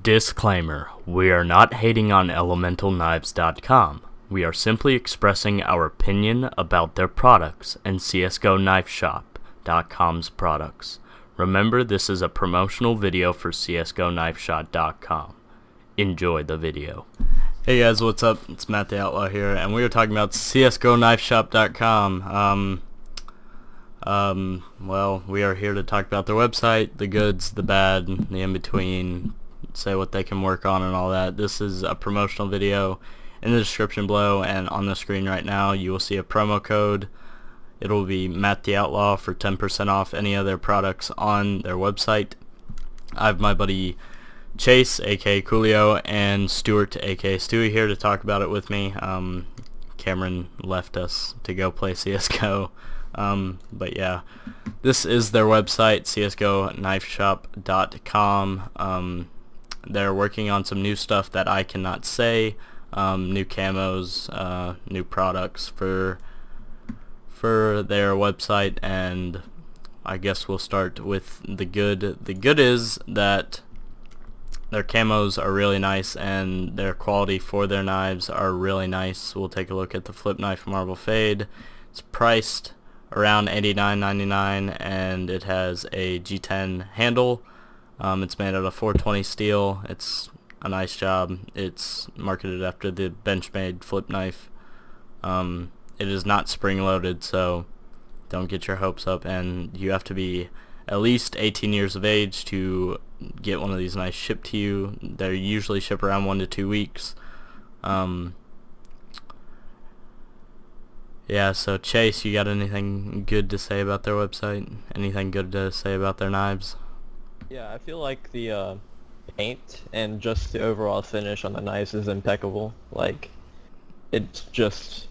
Disclaimer: we are not hating on elementalknives.com. We are simply expressing our opinion about their products and CSGOKnifeShop.com's products. Remember, this is a promotional video for CSGOKnifeShop.com. Enjoy the video. Hey guys, what's up? It's Matt the Outlaw here, and we are talking about CSGOKnifeShop.com. Well, we are here to talk about their website, the goods, the bad, the in-between, say what they can work on and all that. This is a promotional video. In the description below and on the screen right now, you will see a promo code. It will be Matt the Outlaw for 10% off any of their products on their website. I have my buddy Chase, aka Coolio, and Stuart, aka Stewie, here to talk about it with me. Cameron left us to go play CSGO. But yeah, this is their website, CSGOKnifeShop.com. They're working on some new stuff that I cannot say. New camos, new products for their website, and I guess we'll start with the good. The good is that their camos are really nice, and their quality for their knives are really nice. We'll take a look at the Flip Knife Marble Fade. It's priced around $89.99, and it has a G10 handle. It's made out of 420 steel. It's a nice job. It's marketed after the Benchmade flip knife. It is not spring loaded, so don't get your hopes up, and you have to be at least 18 years of age to get one of these knives shipped to you. They usually ship around 1 to 2 weeks. Yeah, so Chase, you got anything good to say about their website? Anything good to say about their knives? Yeah, I feel like the paint and just the overall finish on the knives is impeccable. Like, it's just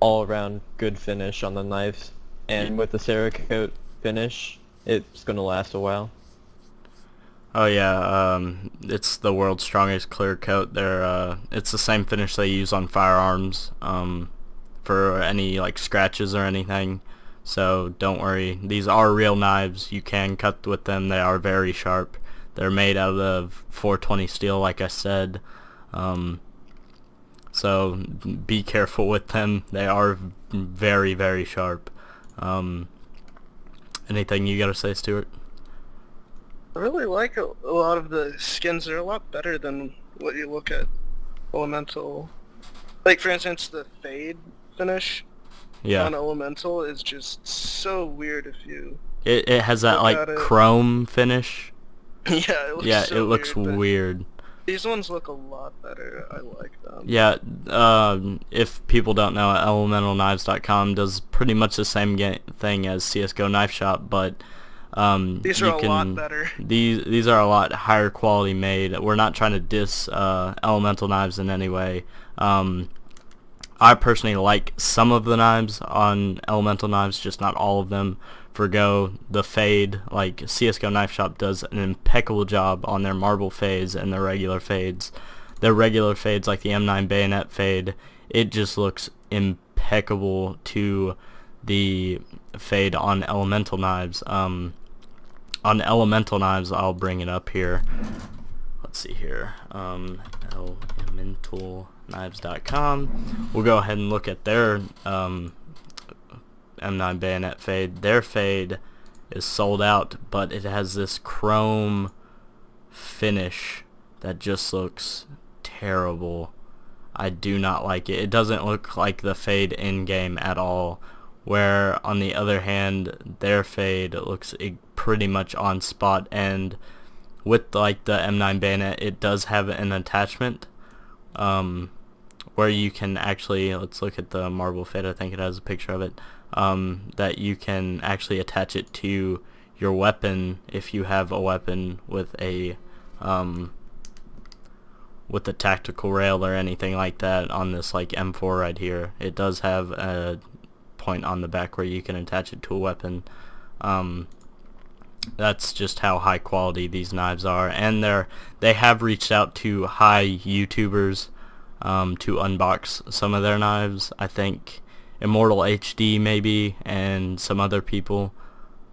all around good finish on the knives, and with the Cerakote finish, it's gonna last a while. Oh yeah, it's the world's strongest clear coat. It's the same finish they use on firearms for any like scratches or anything. So don't worry, these are real knives. You can cut with them. They are very sharp. They're made out of 420 steel, like I said. So be careful with them. They are very, very sharp. Anything you gotta say, Stuart? I really like a lot of the skins. They're a lot better than what you look at Elemental. Like, for instance, the Fade finish on Elemental is just so weird if you... It has that, like, chrome finish. Yeah, it looks weird. These ones look a lot better. I like them. Yeah, if people don't know, elementalknives.com does pretty much the same thing as CSGO Knife Shop, but these are a lot better. These are a lot higher quality made. We're not trying to diss Elemental Knives in any way. I personally like some of the knives on Elemental Knives, just not all of them. Forgo the Fade, like CSGO Knife Shop does an impeccable job on their marble fades and their regular fades. Their regular fades, like the M9 Bayonet Fade, it just looks impeccable to the fade on Elemental Knives. On Elemental Knives, I'll bring it up here. Let's see here. elementalknives.com. We'll go ahead and look at their M9 Bayonet Fade. Their fade is sold out, but it has this chrome finish that just looks terrible. I do not like it. It doesn't look like the fade in-game at all, where on the other hand, their fade looks pretty much on spot, and with like the M9 Bayonet, it does have an attachment where you can actually, let's look at the marble fade, I think it has a picture of it, that you can actually attach it to your weapon if you have a weapon with a tactical rail or anything like that. On this like M4 right here, it does have a point on the back where you can attach it to a weapon. That's just how high quality these knives are, and they have reached out to high YouTubers to unbox some of their knives. I think Immortal HD maybe, and some other people.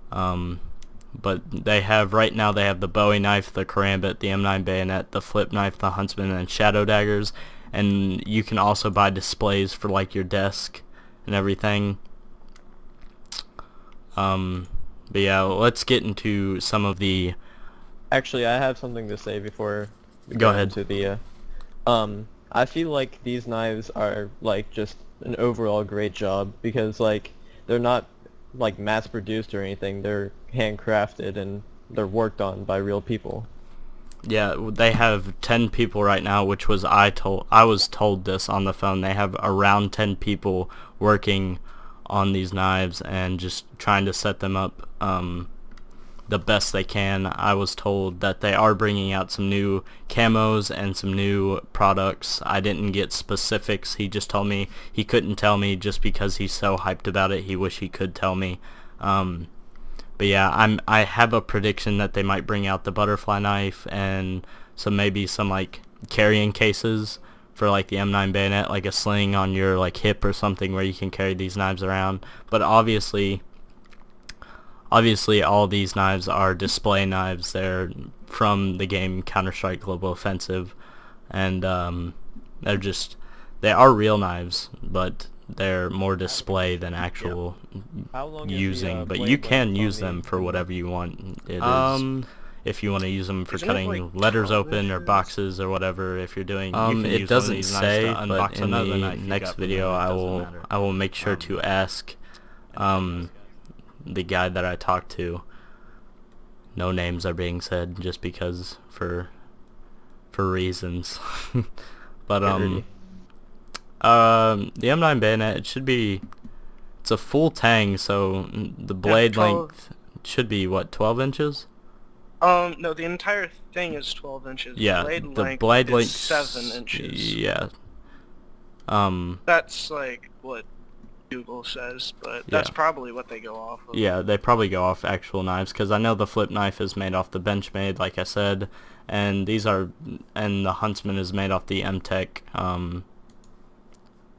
But they have, right now they have the Bowie knife, the Karambit, the M9 Bayonet, the Flip knife, the Huntsman, and Shadow Daggers. And you can also buy displays for like your desk and everything. But yeah, let's get into some of the... Actually, I have something to say before we Go ahead. into the I feel like these knives are like just an overall great job because like they're not like mass produced or anything. They're handcrafted and they're worked on by real people. Yeah, they have 10 people right now, which was I was told this on the phone. They have around 10 people working on these knives and just trying to set them up the best they can. I was told that they are bringing out some new camos and some new products. I didn't get specifics. He just told me he couldn't tell me just because he's so hyped about it. He wish he could tell me. But yeah, I have a prediction that they might bring out the butterfly knife and maybe some like carrying cases for like the M9 bayonet, like a sling on your like hip or something where you can carry these knives around. But obviously all these knives are display knives. They're from the game Counter-Strike Global Offensive, and they are real knives, but they're more display than actual using. But you can use them for whatever you want. It is, if you want to use them for Isn't it, cutting like, letters 12 open or inches? boxes or whatever. If you're doing, you can It use doesn't one of these say, knives to but unbox in another the knife you next got from video, them. It doesn't matter. I will make sure to ask the guy that I talked to. No names are being said just because for reasons. But the M9 bayonet, it's a full tang, so the blade 12. length should be what, 12 inches? No, the entire thing is 12 inches. Yeah, The blade blade length length is 7 inches. Yeah. That's like what Google says, but that's probably what they go off of. Yeah, they probably go off actual knives, because I know the flip knife is made off the Benchmade, like I said, and the Huntsman is made off the M-Tech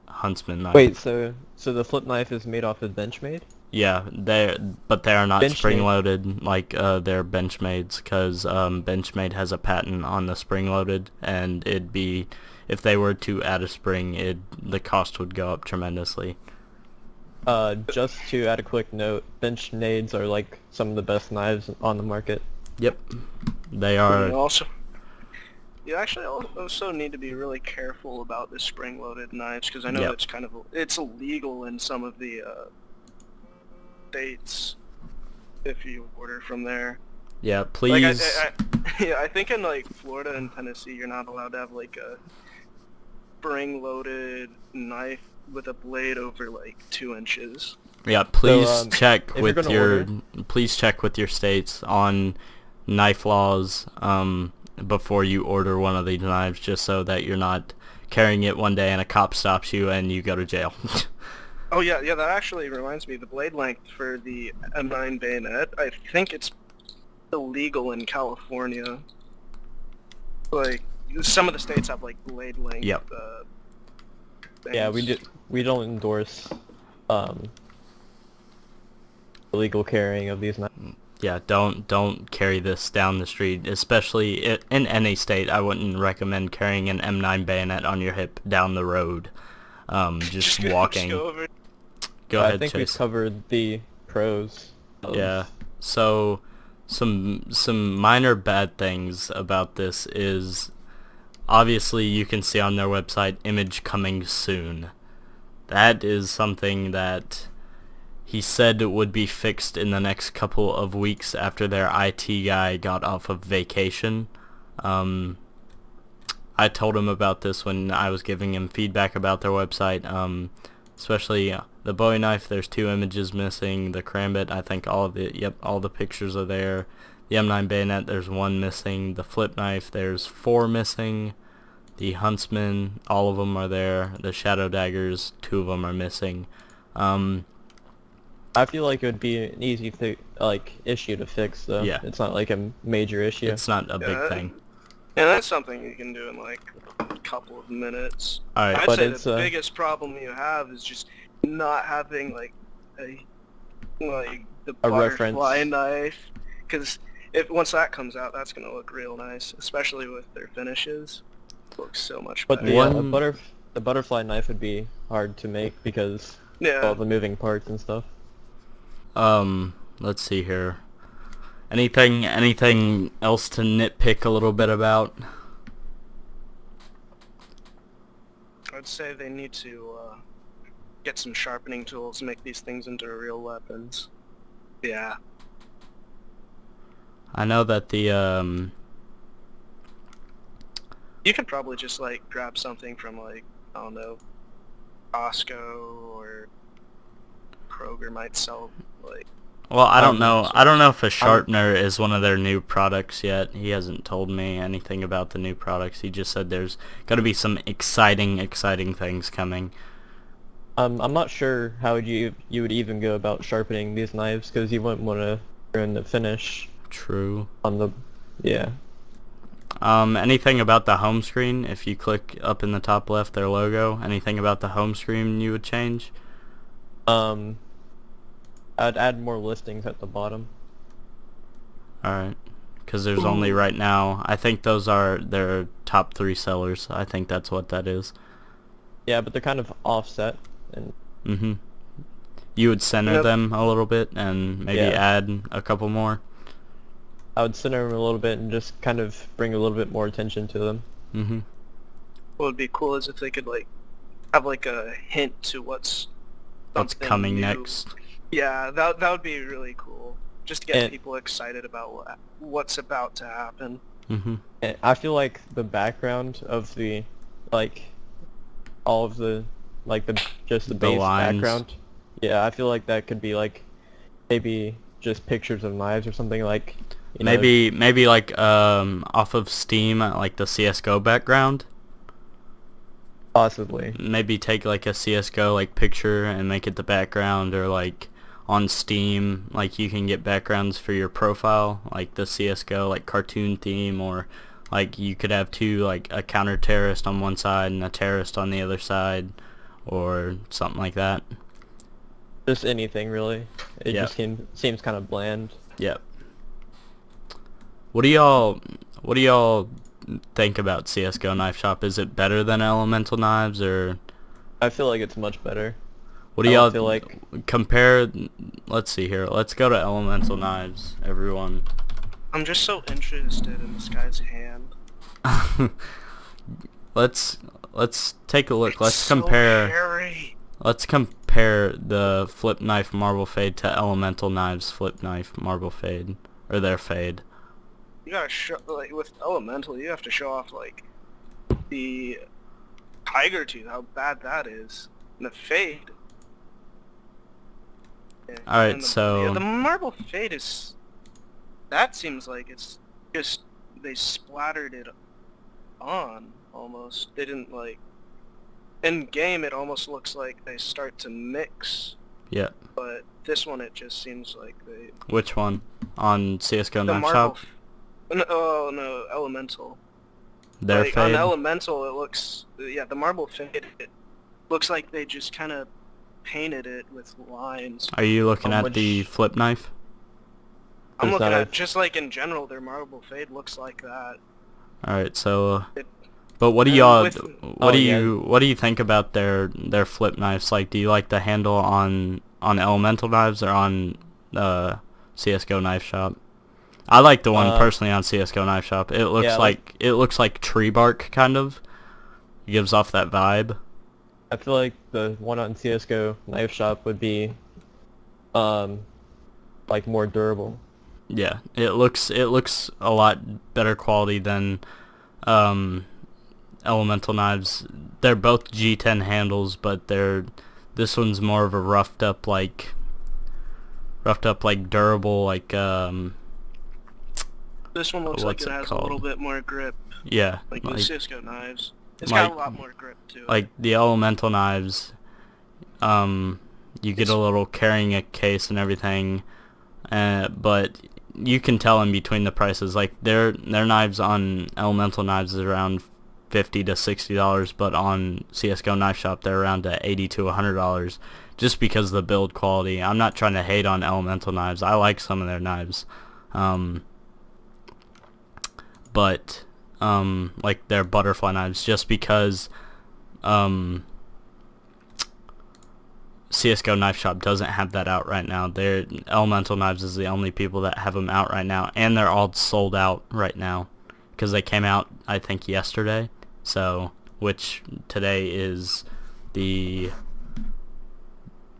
Huntsman knife. Wait, so the flip knife is made off of Benchmade? Yeah, but they are not Benchmade. spring-loaded like their Benchmades, because Benchmade has a patent on the spring-loaded, and if they were to add a spring, the cost would go up tremendously. Just to add a quick note, Benchmades are like some of the best knives on the market. Yep, they You are. also, you actually also need to be really careful about the spring-loaded knives, because I know Yep. it's illegal in some of the states if you order from there. Yeah, Like please. I think in like Florida and Tennessee, you're not allowed to have like a spring-loaded knife with a blade over like 2 inches. Yeah, please if you're gonna please check with your states on knife laws before you order one of these knives, just so that you're not carrying it one day and a cop stops you and you go to jail. Oh yeah, that actually reminds me. The blade length for the M9 bayonet, I think it's illegal in California. Like some of the states have like blade length. Yep. Yeah, things. we don't endorse illegal carrying of these knives. Yeah, don't carry this down the street, especially in any state. I wouldn't recommend carrying an M9 bayonet on your hip down the road. Just walking. Just go over. Go ahead, I think Chase. we've covered the pros. Yeah. So some minor bad things about this is obviously you can see on their website image coming soon. That is something that he said would be fixed in the next couple of weeks after their IT guy got off of vacation. I told him about this when I was giving him feedback about their website, especially the Bowie knife. There's 2 images missing. The Karambit, I think all the pictures are there. The M9 bayonet, there's 1 missing. The flip knife, there's 4 missing. The Huntsman, all of them are there. The Shadow Daggers, 2 of them are missing. I feel like it would be an easy issue to fix though. Yeah. It's not like a major issue. It's not a big Yeah. thing. Yeah, that's something you can do in like a couple of minutes. Alright, I'd but say it's, the biggest problem you have is just not having like the A butterfly reference. knife, because if once that comes out, that's gonna look real nice, especially with their finishes. Looks so much But better. the butterfly knife would be hard to make because all Yeah. the moving parts and stuff. Let's see here. Anything else to nitpick a little bit about? I'd say they need to get some sharpening tools, make these things into real weapons. Yeah. I know that the You could probably just like grab something from like, I don't know, Costco or Kroger might sell like. well, I don't know. I don't know if a I'm sharpener is one of their new products yet. He hasn't told me anything about the new products. He just said there's going to be some exciting things coming. I'm not sure how you would even go about sharpening these knives because you wouldn't want to ruin the finish True. on the yeah. Anything about the home screen? If you click up in the top left, their logo. Anything about the home screen you would change? I'd add more listings at the bottom. Alright. Because there's only right now, I think those are their top 3 sellers. I think that's what that is. Yeah, but they're kind of offset and Mm-hmm. You would center Yep. them a little bit and maybe Yeah. add a couple more. I would center them a little bit and just kind of bring a little bit more attention to them. Mm-hmm. What would be cool is if they could like have like a hint to what's something Coming new. next. Yeah, that would be really cool. Just to get And- people excited about what's about to happen. Mm-hmm. And I feel like the background of the like all of the like the just the The base lines. background. Yeah, I feel like that could be like maybe just pictures of knives or something like you know, Maybe like off of Steam, like the CS:GO background. possibly. Maybe take like a CS:GO like picture and make it the background, or like on Steam, like you can get backgrounds for your profile, like the CS:GO like cartoon theme, or like you could have two, like a counter terrorist on one side and a terrorist on the other side, or something like that. Just anything really. It Yeah. just seems kind of bland. Yep. What do y'all think about CS:GO Knife Shop? Is it better than Elemental Knives, or I feel like it's much better. what do I y'all don't feel like compare? Let's see here. Let's go to Elemental Knives, everyone. I'm just so interested in this guy's hand. let's take a look. It's Let's so compare. hairy. Let's compare the Flip Knife Marble Fade to Elemental Knives Flip Knife Marble Fade, or their Fade. You gotta show, like, with Elemental, you have to show off, like, the Tiger Tooth, how bad that is. And the Fade. Alright, And so yeah, the Marble Fade is... That seems like it's just... They splattered it on, almost. They didn't, like... In game, it almost looks like they start to mix. yeah. But this one, it just seems like they... Which one? On CS:GO The Knife Marble... Shop? No, oh, no, Elemental. Their Like, on Fade? Elemental, it looks... Yeah, the Marble Fade, it looks like they just kind of painted it with lines. Are you looking How at the much- Flip Knife? I'm Is looking that at, just like in general, their Marble Fade looks like that. Alright, so It, but what do and y'all with- what Oh, do yeah. you think about their flip knives? Like, do you like the handle on Elemental Knives or on CS:GO Knife Shop? I like the one personally on CS:GO Knife Shop. It looks yeah, like tree bark kind of. It gives off that vibe. I feel like the one on CS:GO Knife Shop would be like more durable. Yeah, it looks a lot better quality than Elemental Knives. They're both G10 handles, but this one's more of a roughed up like durable, like this one looks like what's it it has called? a little bit more grip, yeah, like the Cisco knives. It's like- got a lot more grip to it. like the Elemental Knives. You get a little carrying a case and everything, but you can tell in between the prices. Like their knives on Elemental Knives is around $50 to $60, but on CS:GO Knife Shop they're around $80 to $100, just because of the build quality. I'm not trying to hate on Elemental knives. I like some of their knives, but like their butterfly knives, just because CS:GO Knife Shop doesn't have that out right now. Their Elemental Knives is the only people that have them out right now, and they're all sold out right now because they came out, I think, yesterday. So, which today is the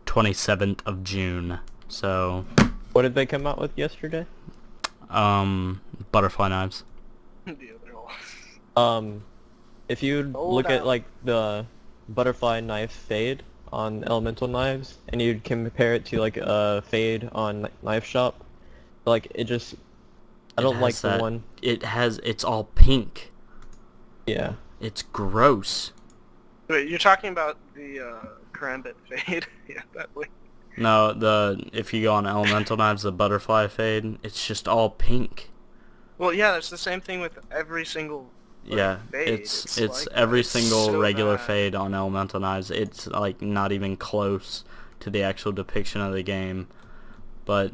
27th of June. So, What did they come out with yesterday? butterfly knives. The other one. If you look at like the butterfly knife fade on Elemental knives, and you'd compare it to like a fade on Knife Shop, like it just, I don't like the one. It's all pink. Yeah. It's gross. Wait, you're talking about the Karambit Fade? Yeah, that way. No, if you go on Elemental Knives, the butterfly fade, it's just all pink. Well, yeah, it's the same thing with every single fade. It's like every it's single so regular bad. fade on Elemental Knives. It's like not even close to the actual depiction of the game. But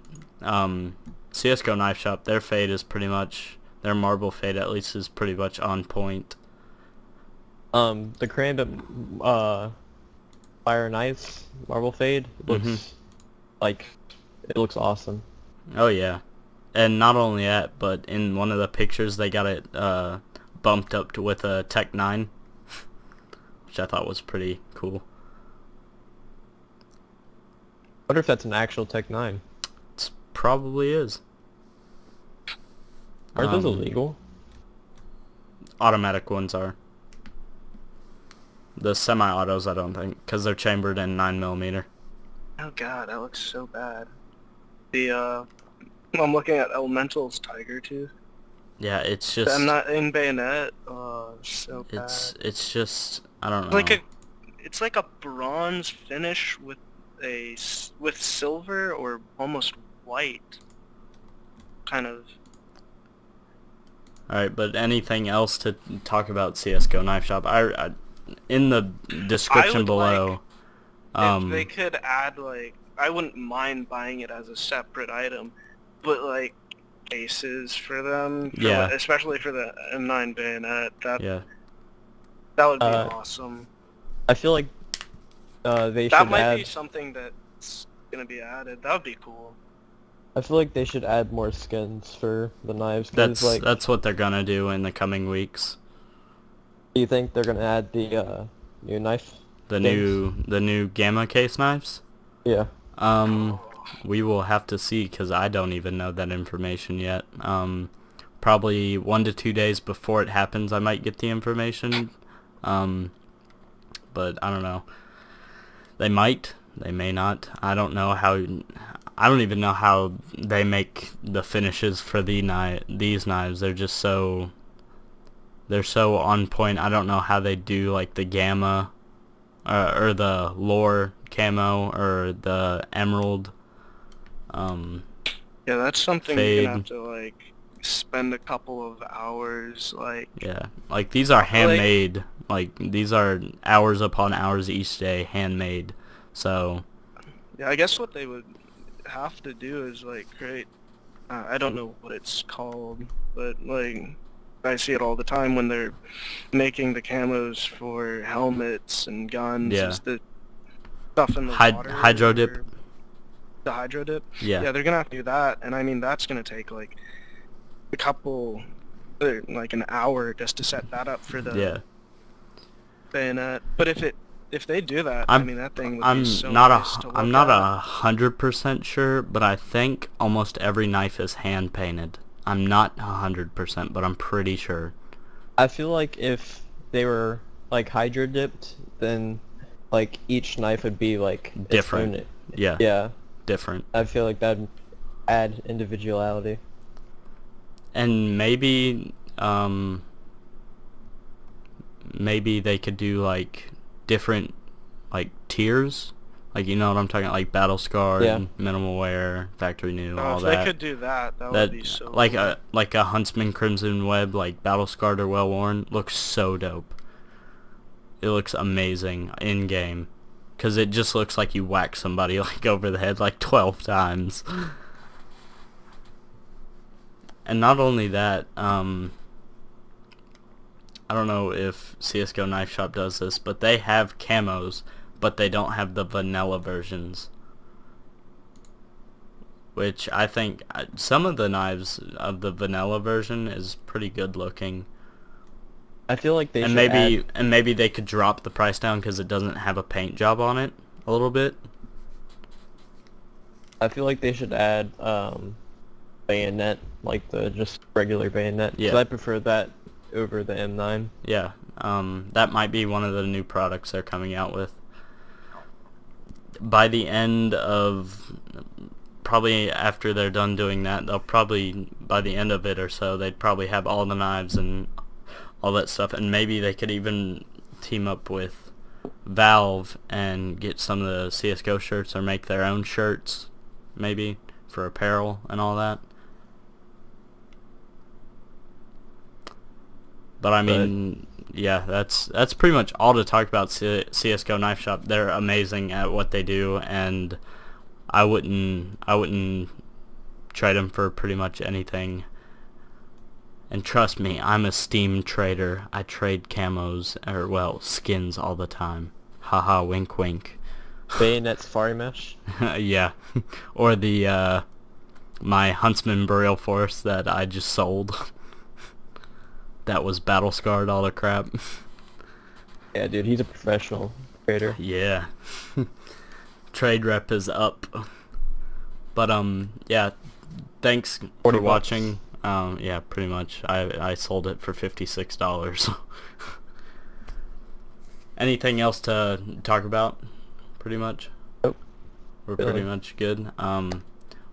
CS:GO Knife Shop, their fade is pretty much, their marble fade at least, is pretty much on point. The Karambit Fire and Ice Marble Fade looks like, it looks awesome. Oh yeah. And not only that, but in one of the pictures they got it bumped up to with a Tech 9, which I thought was pretty cool. I wonder if that's an actual Tech 9. It probably is. Aren't those illegal? Automatic ones are. The semi-autos, I don't think, because they're chambered in 9mm. Oh god, that looks so bad. I'm looking at Elemental's Tiger Tooth. Yeah, it's just. I'm not in Bayonet. So bad. It's just, I don't know. It's like a bronze finish with silver or almost white. Kind of. All right, but anything else to talk about CS:GO Knife Shop? I in the description below. If they could add, like, I wouldn't mind buying it as a separate item, but like cases for them, especially for the M9 Bayonet, that would be awesome. I feel like they should That might be something that's gonna be added. That would be cool. I feel like they should add more skins for the knives. That's what they're gonna do in the coming weeks. Do you think they're gonna add the new knife? The new Gamma case knives? Yeah. We will have to see, because I don't even know that information yet. Probably 1 to 2 days before it happens I might get the information. But I don't know. They might. They may not. I don't even know how they make the finishes for these knives. They're just so on point. I don't know how they do like the Gamma or the Lore camo or the Emerald. Yeah, that's something Fade. you're gonna have to like spend a couple of hours like. Yeah, like these are handmade. Like these are hours upon hours each day, handmade. So. Yeah, I guess what they would have to do is like create. I don't know what it's called, but like I see it all the time when they're making the camos for helmets and guns. Yeah. Is the stuff in the water. Hydro dip. The hydro dip. Yeah. Yeah, they're gonna have to do that, and I mean that's gonna take like a couple, like an hour just to set that up for the bayonet. But if they do that, I mean that thing would be so nice to look I'm not at. 100% sure, but I think almost every knife is hand painted. I'm not 100%, but I'm pretty sure. I feel like if they were like hydro dipped, then like each knife would be like different. Yeah. Yeah. Different. I feel like that'd add individuality. And maybe they could do like different like tiers. Like, you know what I'm talking, like Battle Scarred, Yeah. Minimal Wear, Factory New, Oh, all if that. they could do that, that would be so like cool. a Huntsman Crimson Web, like Battle Scarred or Well Worn, looks so dope. It looks amazing in game, cause it just looks like you whack somebody like over the head like 12 times. And not only that, I don't know if CS:GO Knife Shop does this, but they have camos, but they don't have the vanilla versions. Which I think some of the knives of the vanilla version is pretty good looking. I feel like they And should maybe they could drop the price down because it doesn't have a paint job on it a little bit. I feel like they should add bayonet, like the just regular bayonet. Yeah. 'Cause I prefer that over the M9. Yeah, that might be one of the new products they're coming out with. By the end of, probably after they're done doing that, they'll probably, by the end of it or so, they'd probably have all the knives and all that stuff, and maybe they could even team up with Valve and get some of the CSGO shirts or make their own shirts, maybe, for apparel and all that. But I mean, yeah, that's pretty much all to talk about CS:GO Knife Shop. They're amazing at what they do, and I wouldn't trade them for pretty much anything. And trust me, I'm a Steam trader. I trade camos, or well, skins all the time. Haha, wink wink. Bayonet Safari Mesh. Yeah. Or the my Huntsman Burial Force that I just sold. That was battle scarred, all the crap. Yeah, dude, he's a professional trader. Yeah. Trade rep is up. But yeah, thanks for 40 watching. Yeah, pretty much. I sold it for $56. Anything else to talk about? Pretty much. Nope. We're Really. pretty much good.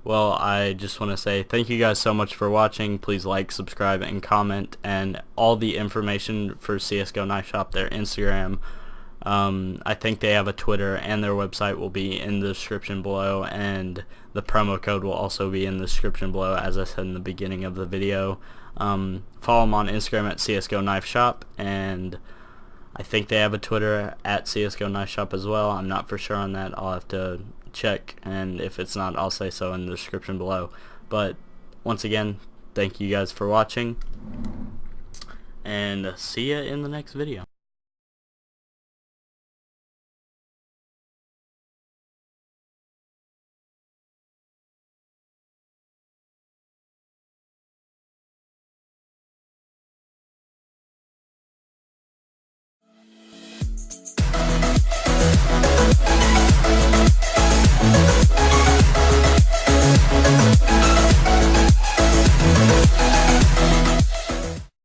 Well, I just want to say thank you guys so much for watching. Please like, subscribe, and comment. And all the information for CS:GO Knife Shop, their Instagram, I think they have a Twitter, and their website will be in the description below. And the promo code will also be in the description below, as I said in the beginning of the video. Follow them on Instagram at CS:GO Knife Shop, and I think they have a Twitter at CS:GO Knife Shop as well. I'm not for sure on that. I'll have to check, and if it's not, I'll say so in the description below. But once again, thank you guys for watching, and see ya in the next video.